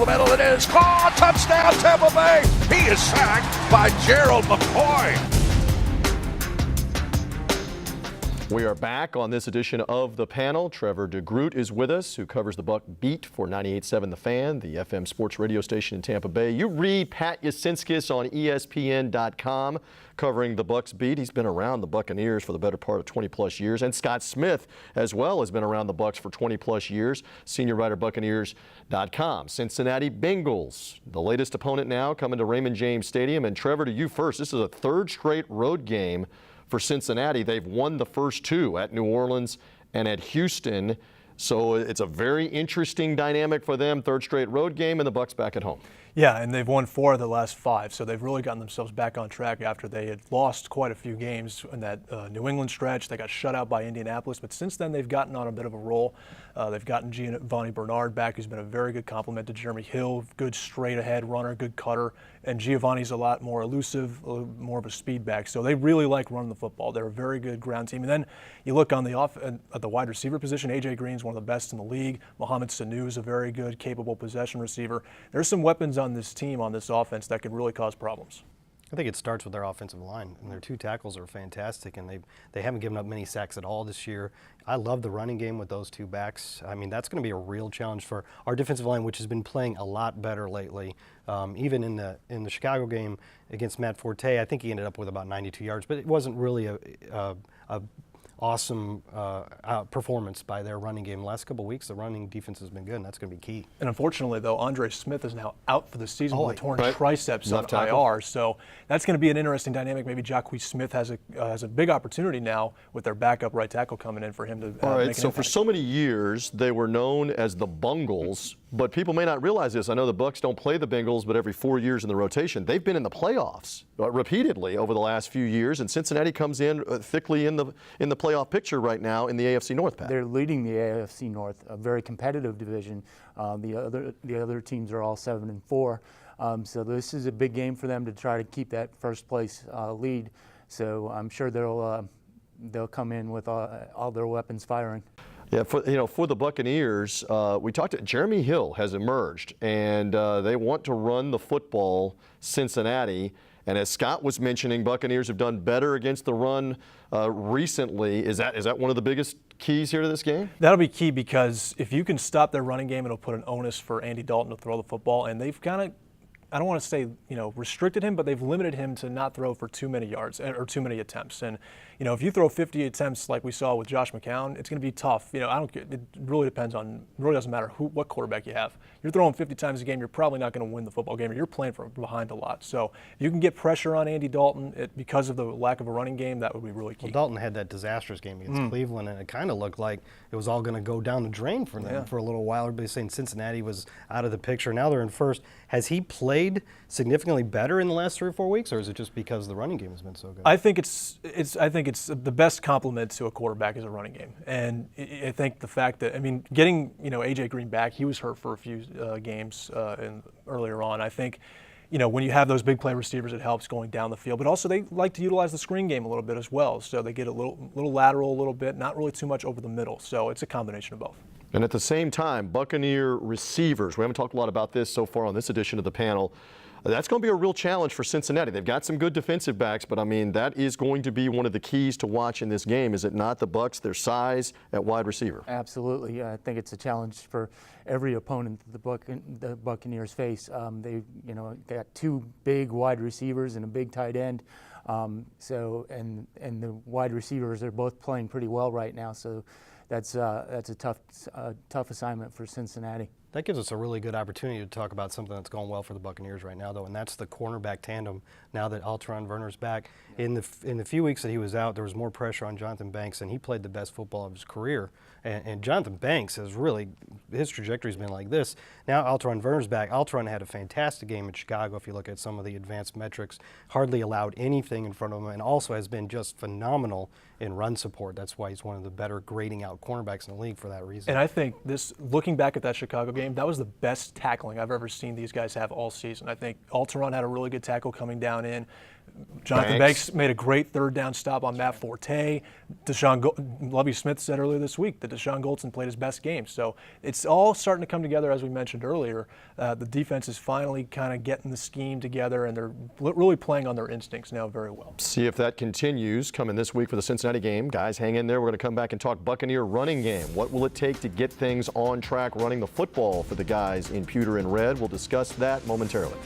the middle. It is caught. Touchdown, Tampa Bay. He is sacked by Gerald McCoy. We are back on this edition of The Panel. Trevor DeGroot is with us, who covers the Buck beat for 98.7 The Fan, the FM sports radio station in Tampa Bay. You read Pat Yacinskis on ESPN.com covering the Bucs beat. He's been around the Buccaneers for the better part of 20-plus years. And Scott Smith, as well, has been around the Bucs for 20-plus years. Senior writer, Buccaneers.com. Cincinnati Bengals, the latest opponent now, coming to Raymond James Stadium. And Trevor, to you first, this is a third straight road game for Cincinnati. They've won the first two at New Orleans and at Houston. So it's a very interesting dynamic for them. Third straight road game, and the Bucs back at home. Yeah, and they've won 4 of the last 5, so they've really gotten themselves back on track after they had lost quite a few games in that New England stretch. They got shut out by Indianapolis, but since then they've gotten on a bit of a roll. They've gotten Giovanni Bernard back, who's been a very good complement to Jeremy Hill, good straight-ahead runner, good cutter, and Giovanni's a lot more elusive, more of a speed back. So they really like running the football. They're a very good ground team. And then you look on the at the wide receiver position, A.J. Green's one of the best in the league. Mohamed Sanu is a very good, capable possession receiver. There's some weapons on this team, on this offense, that could really cause problems. I think it starts with their offensive line, and their 2 tackles are fantastic, and they haven't given up many sacks at all this year. I love the running game with those 2 backs. I mean, that's going to be a real challenge for our defensive line, which has been playing a lot better lately. Even in the Chicago game against Matt Forte, I think he ended up with about 92 yards, but it wasn't really a awesome performance by their running game. The last couple of weeks, the running defense has been good, and that's going to be key. And unfortunately, though, Andre Smith is now out for the season with a torn right. triceps on IR. So that's going to be an interesting dynamic. Maybe Jacquez Smith has a big opportunity now with their backup right tackle coming in for him to All right, make an so impact. for so many years, they were known as the Bungles, but people may not realize this. I know the Bucs don't play the Bengals, but every 4 years in the rotation, they've been in the playoffs repeatedly over the last few years, and Cincinnati comes in thickly in the playoff picture right now in the AFC North, Pat. They're leading the AFC North, a very competitive division. The other teams are all 7-4, so this is a big game for them to try to keep that first place lead. So I'm sure they'll come in with all their weapons firing. Yeah, for the Buccaneers, we talked to Jeremy Hill has emerged, and they want to run the football Cincinnati. And as Scott was mentioning, Buccaneers have done better against the run recently. Is that one of the biggest keys here to this game? That'll be key, because if you can stop their running game, it'll put an onus for Andy Dalton to throw the football. And they've kind of, I don't want to say, restricted him, but they've limited him to not throw for too many yards or too many attempts. And, if you throw 50 attempts like we saw with Josh McCown, it's going to be tough. It really depends on, it really doesn't matter what quarterback you have. You're throwing 50 times a game, you're probably not going to win the football game, or you're playing from behind a lot. So if you can get pressure on Andy Dalton because of the lack of a running game, that would be really key. Well, Dalton had that disastrous game against Cleveland, and it kind of looked like it was all going to go down the drain for them for a little while. Everybody's saying Cincinnati was out of the picture. Now they're in first. Has he played significantly better in the last 3 or 4 weeks, or is it just because the running game has been so good? I think it's the best compliment to a quarterback is a running game, and I think the fact that getting A.J. Green back, he was hurt for a few games earlier on. I think when you have those big play receivers, it helps going down the field. But also they like to utilize the screen game a little bit as well, so they get a little lateral a little bit, not really too much over the middle. So it's a combination of both. And at the same time, Buccaneer receivers, we haven't talked a lot about this so far on this edition of the panel. That's going to be a real challenge for Cincinnati. They've got some good defensive backs, but that is going to be one of the keys to watch in this game, is it not? The Bucs, their size at wide receiver. Absolutely. I think it's a challenge for every opponent that the Buccaneers face. They got 2 big wide receivers and a big tight end. And the wide receivers are both playing pretty well right now. So that's a tough assignment for Cincinnati. That gives us a really good opportunity to talk about something that's going well for the Buccaneers right now, though, and that's the cornerback tandem. Now that Alteron Werner's back, in the few weeks that he was out, there was more pressure on Jonathan Banks, and he played the best football of his career. And Jonathan Banks has really, his trajectory's been like this. Now Alteron Werner's back. Alteron had a fantastic game in Chicago. If you look at some of the advanced metrics, hardly allowed anything in front of him, and also has been just phenomenal in run support. That's why he's one of the better grading out cornerbacks in the league for that reason. And I think looking back at that Chicago game, that was the best tackling I've ever seen these guys have all season. I think Alteron had a really good tackle coming down in. Jonathan Banks made a great third down stop on Matt Forte. Lovie Smith said earlier this week that Deshaun Goldson played his best game. So it's all starting to come together, as we mentioned earlier. The defense is finally kind of getting the scheme together, and they're really playing on their instincts now very well. See if that continues coming this week for the Cincinnati game. Guys, hang in there. We're going to come back and talk Buccaneer running game. What will it take to get things on track running the football for the guys in Pewter and Red? We'll discuss that momentarily.